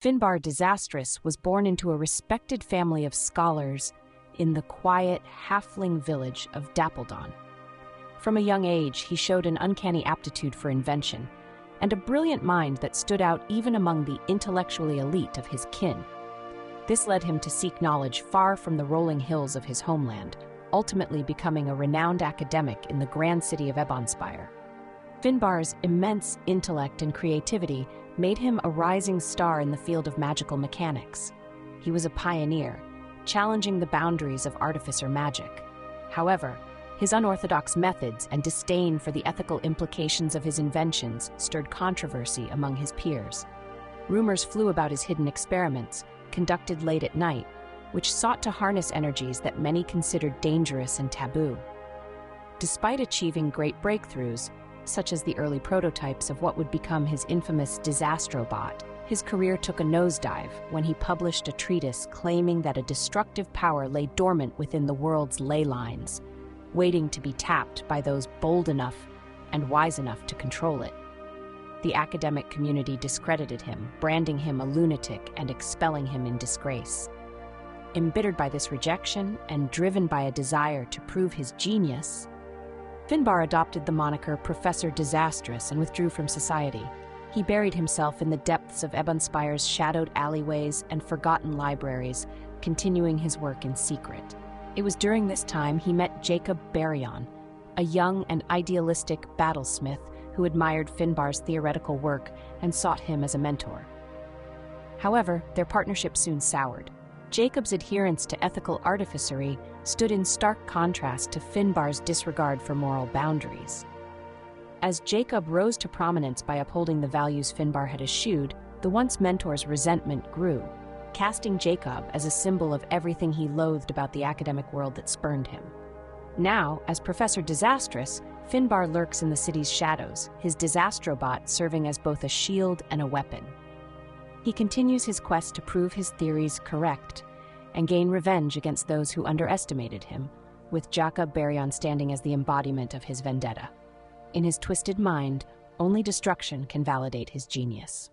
Finbarr Disastrous was born into a respected family of scholars in the quiet Halfling village of Dappledon. From a young age, he showed an uncanny aptitude for invention and a brilliant mind that stood out even among the intellectually elite of his kin. This led him to seek knowledge far from the rolling hills of his homeland, ultimately becoming a renowned academic in the grand city of Ebonspire. Finbarr's immense intellect and creativity made him a rising star in the field of magical mechanics. He was a pioneer, challenging the boundaries of Artificer magic. However, his unorthodox methods and disdain for the ethical implications of his inventions stirred controversy among his peers. Rumors flew about his hidden experiments, conducted late at night, which sought to harness energies that many considered dangerous and taboo. Despite achieving great breakthroughs, such as the early prototypes of what would become his infamous Disastrobot, his career took a nosedive when he published a treatise claiming that a destructive power lay dormant within the world's ley lines, waiting to be tapped by those bold enough and wise enough to control it. The academic community discredited him, branding him a lunatic and expelling him in disgrace. Embittered by this rejection and driven by a desire to prove his genius, Finbarr adopted the moniker Professor Disastrous and withdrew from society. He buried himself in the depths of Ebonspire's shadowed alleyways and forgotten libraries, continuing his work in secret. It was during this time he met Jacob Baryon, a young and idealistic battlesmith who admired Finbarr's theoretical work and sought him as a mentor. However, their partnership soon soured. Jacob's adherence to ethical artificery stood in stark contrast to Finbarr's disregard for moral boundaries. As Jacob rose to prominence by upholding the values Finbarr had eschewed, the once mentor's resentment grew, casting Jacob as a symbol of everything he loathed about the academic world that spurned him. Now, as Professor Disastrous, Finbarr lurks in the city's shadows, his Disastrobot serving as both a shield and a weapon. He continues his quest to prove his theories correct and gain revenge against those who underestimated him, with Jacob Baryon standing as the embodiment of his vendetta. In his twisted mind, only destruction can validate his genius.